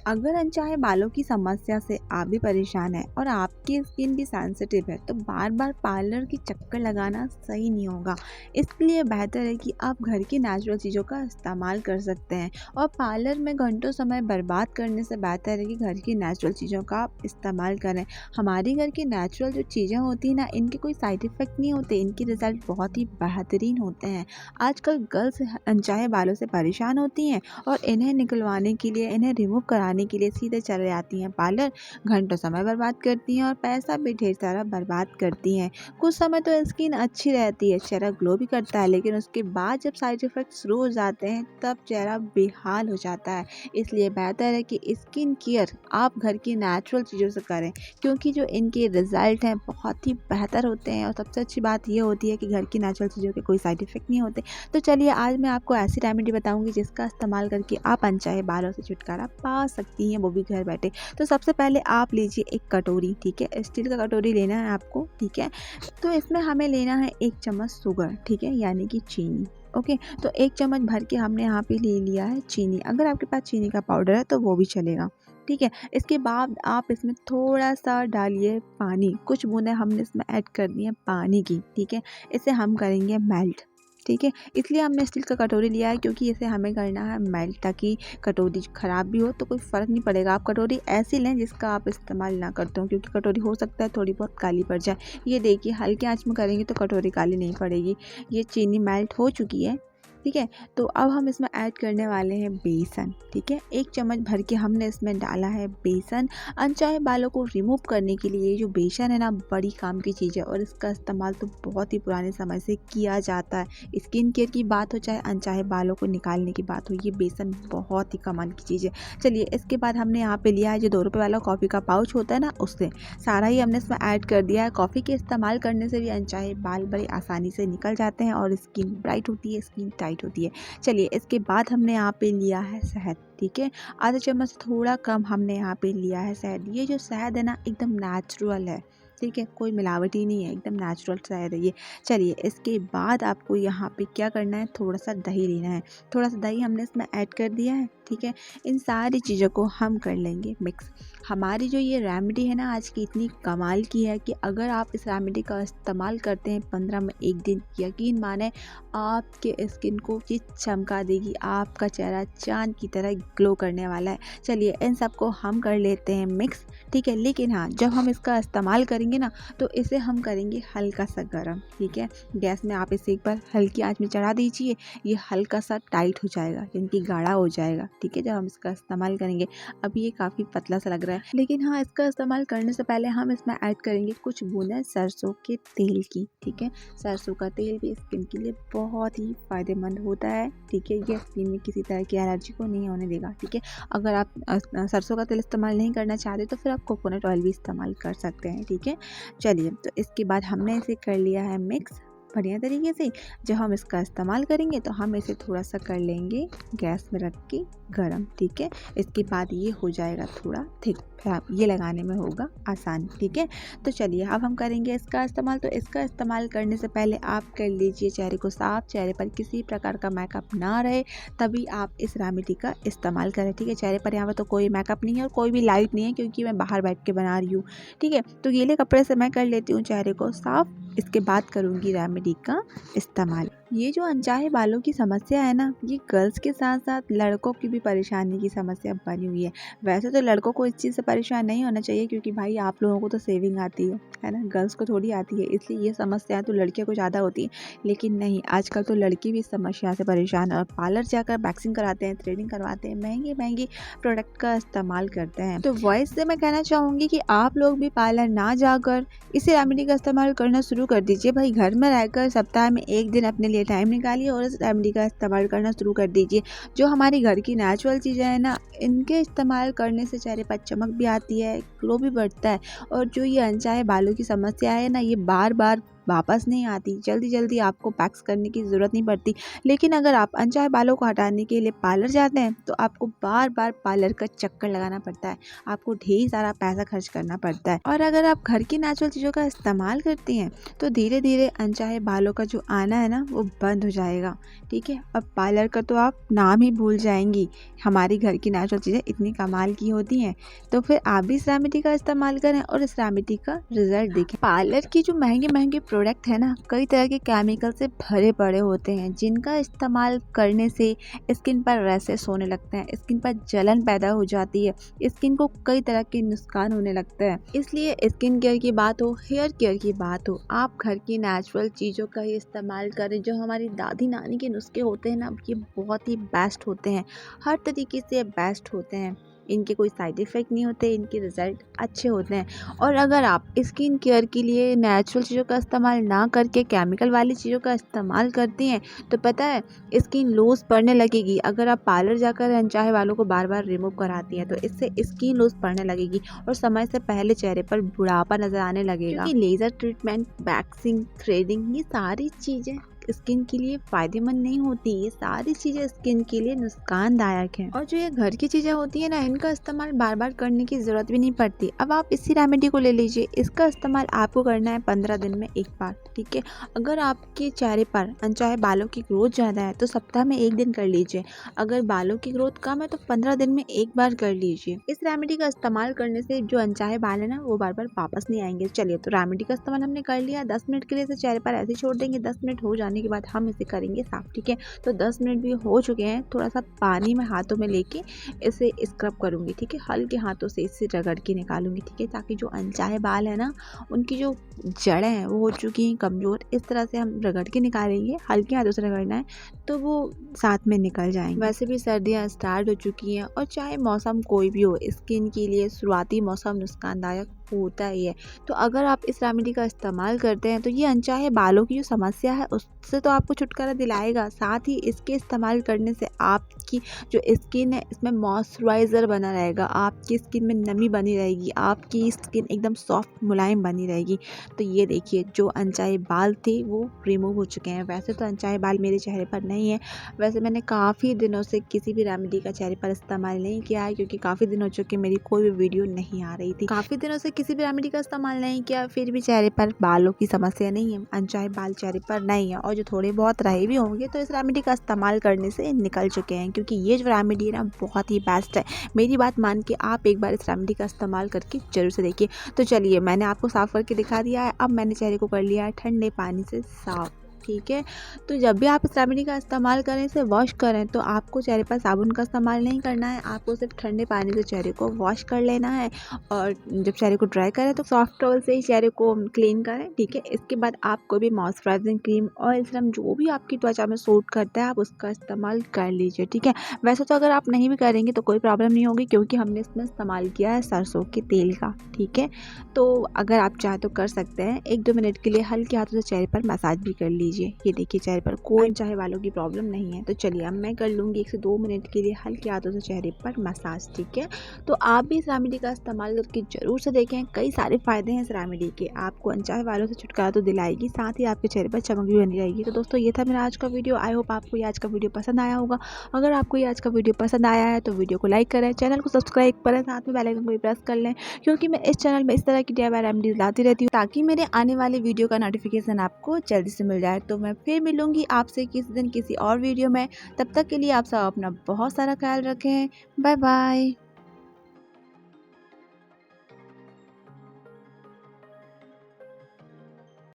अगर अनचाहे बालों की समस्या से आप भी परेशान हैं और आपकी स्किन भी सेंसिटिव है तो बार बार पार्लर की चक्कर लगाना सही नहीं होगा। इसलिए बेहतर है कि आप घर की नेचुरल चीज़ों का इस्तेमाल कर सकते हैं और पार्लर में घंटों समय बर्बाद करने से बेहतर है कि घर की नेचुरल चीज़ों का आप इस्तेमाल करें। हमारी घर की नेचुरल जो चीज़ें होती हैं ना, इनके कोई साइड इफ़ेक्ट नहीं होते, इनके रिज़ल्ट बहुत ही बेहतरीन होते हैं। आजकल गर्ल्स अनचाहे बालों से परेशान होती हैं और इन्हें निकलवाने के लिए, इन्हें रिमूव कराने के लिए सीधे चले जाती हैं पार्लर, घंटों समय बर्बाद करती हैं और पैसा भी ढेर सारा बर्बाद करती हैं। कुछ समय तो स्किन अच्छी रहती है, चेहरा ग्लो भी करता है, लेकिन उसके बाद जब साइड इफ़ेक्ट शुरू हो जाते हैं तब चेहरा बेहाल हो जाता है। इसलिए बेहतर है कि स्किन केयर आप घर की नेचुरल चीज़ों से करें, क्योंकि जो इनके रिज़ल्ट हैं बहुत ही बेहतर होते हैं और सबसे अच्छी बात ये होती है कि घर की नेचुरल चीज़ों के कोई साइड इफ़ेक्ट नहीं होते। तो चलिए आज मैं आपको ऐसी रेमेडी बताऊंगी जिसका इस्तेमाल करके आप अनचाहे बालों से छुटकारा पा सकती हैं, वो भी घर बैठे। तो सबसे पहले आप लीजिए एक कटोरी, ठीक है, स्टील का कटोरी लेना है आपको, ठीक है। तो इसमें हमें लेना है 1 चम्मच शुगर, ठीक है, यानी कि चीनी। ओके, तो 1 चम्मच भर के हमने यहाँ पे ले लिया है चीनी। अगर आपके पास चीनी का पाउडर है तो वो भी चलेगा, ठीक है। इसके बाद आप इसमें थोड़ा सा डालिए पानी, कुछ बूंदें हमने इसमें ऐड कर दी हैं पानी की, ठीक है। इसे हम करेंगे मेल्ट, ठीक है। इसलिए हमने स्टील का कटोरी लिया है क्योंकि इसे हमें करना है मेल्ट, ताकि कटोरी ख़राब भी हो तो कोई फ़र्क नहीं पड़ेगा। आप कटोरी ऐसी लें जिसका आप इस्तेमाल ना करते हो, क्योंकि कटोरी हो सकता है थोड़ी बहुत काली पड़ जाए। ये देखिए, हल्की आंच में करेंगे तो कटोरी काली नहीं पड़ेगी। ये चीनी मेल्ट हो चुकी है, ठीक है। तो अब हम इसमें ऐड करने वाले हैं बेसन, ठीक है। 1 चम्मच भर के हमने इसमें डाला है बेसन। अनचाहे बालों को रिमूव करने के लिए ये जो बेसन है ना, बड़ी काम की चीज़ है और इसका इस्तेमाल तो बहुत ही पुराने समय से किया जाता है। स्किन केयर की बात हो चाहे अनचाहे बालों को निकालने की बात हो, ये बेसन बहुत ही कमाल की चीज़ है। चलिए, इसके बाद हमने यहाँ पे लिया है जो 2 रुपये वाला कॉफ़ी का पाउच होता है ना, उससे सारा ही हमने इसमें ऐड कर दिया है। कॉफ़ी के इस्तेमाल करने से भी अनचाहे बाल बड़ी आसानी से निकल जाते हैं और स्किन ब्राइट होती है, स्किन टाइट होती है। चलिए, इसके बाद हमने यहाँ पे लिया है शहद, ठीक है। आधा चम्मच से थोड़ा कम हमने यहाँ पे लिया है शहद। ये जो शहद है ना, एकदम नेचुरल है, ठीक है, कोई मिलावटी नहीं है, एकदम नेचुरल शहद है ये। चलिए, इसके बाद आपको यहाँ पे क्या करना है, थोड़ा सा दही लेना है। थोड़ा सा दही हमने इसमें ऐड कर दिया है, ठीक है। इन सारी चीज़ों को हम कर लेंगे मिक्स। हमारी जो ये रेमेडी है ना आज की, इतनी कमाल की है कि अगर आप इस रेमेडी का इस्तेमाल करते हैं 15 में 1 दिन, यकीन माने आपके स्किन को ये चमका देगी, आपका चेहरा चाँद की तरह ग्लो करने वाला है। चलिए, इन सबको हम कर लेते हैं मिक्स, ठीक है। लेकिन हाँ, जब हम इसका इस्तेमाल करेंगे ना, तो इसे हम करेंगे हल्का सा गरम, ठीक है। गैस में आप इसे एक बार हल्की आंच में चढ़ा दीजिए। ये हल्का सा टाइट हो जाएगा, यानी कि गाढ़ा हो जाएगा, ठीक है, जब हम इसका इस्तेमाल करेंगे। अभी ये काफ़ी पतला सा लग रहा है, लेकिन हाँ, इसका इस्तेमाल करने से पहले हम इसमें ऐड करेंगे कुछ बूंदें सरसों के तेल की, ठीक है। सरसों का तेल भी स्किन के लिए बहुत ही फ़ायदेमंद होता है, ठीक है। ये स्किन में किसी तरह की एलर्जी को नहीं होने देगा, ठीक है। अगर आप सरसों का तेल इस्तेमाल नहीं करना चाहते तो फिर आप कोकोनट ऑयल भी इस्तेमाल कर सकते हैं, ठीक है। चलिए, तो इसके बाद हमने इसे कर लिया है मिक्स बढ़िया तरीके से। जब हम इसका इस्तेमाल करेंगे तो हम इसे थोड़ा सा कर लेंगे गैस में रख के गरम, ठीक है। इसके बाद ये हो जाएगा थोड़ा थिक, फिर ये लगाने में होगा आसान, ठीक है। तो चलिए, अब हम करेंगे इसका इस्तेमाल। तो इसका इस्तेमाल करने से पहले आप कर लीजिए चेहरे को साफ, चेहरे पर किसी प्रकार का मेकअप ना रहे, तभी आप इस रेमेडी का इस्तेमाल करें, ठीक है। चेहरे पर यहाँ पर तो कोई मेकअप नहीं है और कोई भी लाइट नहीं है, क्योंकि मैं बाहर बैठ के बना रही हूँ, ठीक है। तो गीले कपड़े से मैं कर लेती हूँ चेहरे को साफ, इसके बाद करूँगी रेमेडी का इस्तेमाल। ये जो अनचाहे बालों की समस्या है ना, ये गर्ल्स के साथ साथ लड़कों की भी परेशानी की समस्या बनी हुई है। वैसे तो लड़कों को इस चीज़ से परेशान नहीं होना चाहिए, क्योंकि भाई आप लोगों को तो सेविंग आती है ना, गर्ल्स को थोड़ी आती है, इसलिए ये समस्या तो लड़कियों को ज़्यादा होती है। लेकिन नहीं, आजकल तो लड़की भी इस समस्या से परेशान है और पार्लर जाकर वैक्सिंग करवाते हैं, थ्रेडिंग करवाते हैं, महंगी महंगी प्रोडक्ट का इस्तेमाल करते हैं। तो वॉइस से मैं कहना चाहूँगी कि आप लोग भी पार्लर ना जाकर इस रेमेडी का इस्तेमाल करना शुरू कर दीजिए। भाई, घर में रहकर सप्ताह में 1 दिन अपने लिए टाइम निकालिए और इस रेमेडी का इस्तेमाल करना शुरू कर दीजिए। जो हमारी घर की नेचुरल चीज़ें हैं ना, इनके इस्तेमाल करने से चेहरे पर चमक भी आती है, ग्लो भी बढ़ता है और जो ये अनचाहे बालों की समस्या है ना, ये बार बार वापस नहीं आती, जल्दी जल्दी आपको पैक्स करने की ज़रूरत नहीं पड़ती। लेकिन अगर आप अनचाहे बालों को हटाने के लिए पार्लर जाते हैं तो आपको बार बार पार्लर का चक्कर लगाना पड़ता है, आपको ढेर सारा पैसा खर्च करना पड़ता है। और अगर आप घर की नेचुरल चीज़ों का इस्तेमाल करती हैं तो धीरे धीरे अनचाहे बालों का जो आना है ना वो बंद हो जाएगा। ठीक है, अब पार्लर का तो आप नाम ही भूल जाएंगी। हमारी घर की नेचुरल चीज़ें इतनी कमाल की होती हैं, तो फिर आप भी इस रेमेडी का इस्तेमाल करें और इस रेमेडी का रिजल्ट देखें। पार्लर की जो महंगे महंगे प्रोडक्ट है ना, कई तरह के केमिकल से भरे पड़े होते हैं, जिनका इस्तेमाल करने से स्किन पर रैशेस होने लगते हैं, स्किन पर जलन पैदा हो जाती है, स्किन को कई तरह के नुकसान होने लगते हैं। इसलिए स्किन केयर की बात हो, हेयर केयर की बात हो, आप घर की नेचुरल चीज़ों का ही इस्तेमाल करें। जो हमारी दादी नानी के नुस्खे होते हैं ना, ये बहुत ही बेस्ट होते हैं, हर तरीके से बेस्ट होते हैं। इनके कोई साइड इफ़ेक्ट नहीं होते, इनके रिज़ल्ट अच्छे होते हैं। और अगर आप स्किन केयर के लिए नेचुरल चीज़ों का इस्तेमाल ना करके केमिकल वाली चीज़ों का इस्तेमाल करती हैं तो पता है स्किन लूज़ पड़ने लगेगी। अगर आप पार्लर जाकर अनचाहे बालों को बार बार रिमूव कराती हैं तो इससे स्किन लूज़ पड़ने लगेगी और समय से पहले चेहरे पर बुढ़ापा नज़र आने लगेगा। क्योंकि लेज़र ट्रीटमेंट, वैक्सिंग, थ्रेडिंग, ये सारी चीज़ें स्किन के लिए फ़ायदेमंद नहीं होती। ये सारी चीज़ें स्किन के लिए नुकसानदायक हैं। और जो ये घर की चीज़ें होती हैं ना, इनका इस्तेमाल बार बार करने की ज़रूरत भी नहीं पड़ती। अब आप इसी रेमेडी को ले लीजिए, इसका इस्तेमाल आपको करना है 15 दिन में एक बार। ठीक है, अगर आपके चेहरे पर अनचाहे बालों की ग्रोथ ज़्यादा है तो सप्ताह में 1 दिन कर लीजिए। अगर बालों की ग्रोथ कम है तो 15 दिन में एक बार कर लीजिए। इस रेमेडी का इस्तेमाल करने से जो अनचाहे बाल है ना वो बार बार वापस नहीं आएंगे। चलिए, तो रेमेडी का इस्तेमाल हमने कर लिया, 10 मिनट के लिए इसे चेहरे पर ऐसे ही छोड़ देंगे। 10 मिनट हो जाने के बाद हम इसे करेंगे साफ। ठीक है, तो 10 मिनट भी हो चुके हैं। थोड़ा सा पानी में हाथों में लेके इसे स्क्रब करूँगी। ठीक है, हल्के हाथों से इसे रगड़ के निकालूंगी। ठीक है, ताकि जो अनचाहे बाल है ना उनकी जो जड़ें हैं वो हो चुकी हैं कमज़ोर, इस तरह से हम रगड़ के निकालेंगे। हल्के हाथों से रगड़ना है तो वो साथ में निकल जाएंगे। वैसे भी सर्दियाँ स्टार्ट हो चुकी हैं और चाहे मौसम कोई भी हो, स्किन के लिए शुरुआती मौसम नुकसानदायक होता ही है। तो अगर आप इस रेमेडी का इस्तेमाल करते हैं तो ये अनचाहे बालों की जो समस्या है उससे तो आपको छुटकारा दिलाएगा। साथ ही इसके इस्तेमाल करने से आपकी जो स्किन है इसमें मॉइस्चराइज़र बना रहेगा, आपकी स्किन में नमी बनी रहेगी, आपकी स्किन एकदम सॉफ्ट मुलायम बनी रहेगी। तो ये देखिए, जो अनचाहे बाल थे वो रिमूव हो चुके हैं। वैसे तो अनचाहे बाल मेरे चेहरे पर नहीं है, वैसे मैंने काफ़ी दिनों से किसी भी रेमेडी का चेहरे पर इस्तेमाल नहीं किया है, क्योंकि काफ़ी दिन हो चुके मेरी कोई भी वीडियो नहीं आ रही थी। काफ़ी दिनों से किसी भी रेमेडी का इस्तेमाल नहीं किया, फिर भी चेहरे पर बालों की समस्या नहीं है, अनचाहे बाल चेहरे पर नहीं है। और जो थोड़े बहुत रहे भी होंगे तो इस रेमेडी का इस्तेमाल करने से निकल चुके हैं, क्योंकि ये जो रेमेडी है ना बहुत ही बेस्ट है। मेरी बात मान के आप एक बार इस रेमेडी का इस्तेमाल करके जरूर से देखिए। तो चलिए, मैंने आपको साफ़ करके दिखा दिया है। अब मैंने चेहरे को कर लिया है ठंडे पानी से साफ़। ठीक है, तो जब भी आप इस रेमेडी का इस्तेमाल करें, इसे वॉश करें, तो आपको चेहरे पर साबुन का इस्तेमाल नहीं करना है। आपको सिर्फ ठंडे पानी से चेहरे को वॉश कर लेना है और जब चेहरे को ड्राई करें तो सॉफ्ट टॉवल से ही चेहरे को क्लीन करें। ठीक है, इसके बाद आप कोई भी मॉइस्चराइजिंग क्रीम, ऑयल सीरम, जो भी आपकी त्वचा में सूट करता है आप उसका इस्तेमाल कर लीजिए। ठीक है, वैसे तो अगर आप नहीं भी करेंगे तो कोई प्रॉब्लम नहीं होगी, क्योंकि हमने इसमें इस्तेमाल किया है सरसों के तेल का। ठीक है, तो अगर आप चाहें तो कर सकते हैं। 1-2 मिनट के लिए हल्के हाथों से चेहरे पर मसाज भी कर लीजिए। ये देखिए, चेहरे पर कोई अनचाहे बालों की प्रॉब्लम नहीं है। तो चलिए, अब मैं कर लूँगी 1 से 2 मिनट के लिए हल्के हाथों से चेहरे पर मसाज। ठीक है, तो आप भी इस रेमेडी का इस्तेमाल करके ज़रूर से देखें। कई सारे फ़ायदे हैं इस रेमेडी के, आपको अनचाहे बालों से छुटकारा तो दिलाएगी, साथ ही आपके चेहरे पर चमक भी बनी रहेगी। तो दोस्तों, ये था मेरा आज का वीडियो। आई होप आपको ये आज का वीडियो पसंद आया होगा। अगर आपको ये आज का वीडियो पसंद आया है तो वीडियो को लाइक करें, चैनल को सब्सक्राइब करें, साथ में बेल आइकन को भी प्रेस कर लें, क्योंकि मैं इस चैनल में इस तरह की DIY रेमेडीज लाती रहती हूँ, ताकि मेरे आने वाले वीडियो का नोटिफिकेशन आपको जल्दी से मिल जाए। तो मैं फिर मिलूंगी आपसे किसी दिन किसी और वीडियो में। तब तक के लिए आप सब अपना बहुत सारा ख्याल रखें। Bye bye.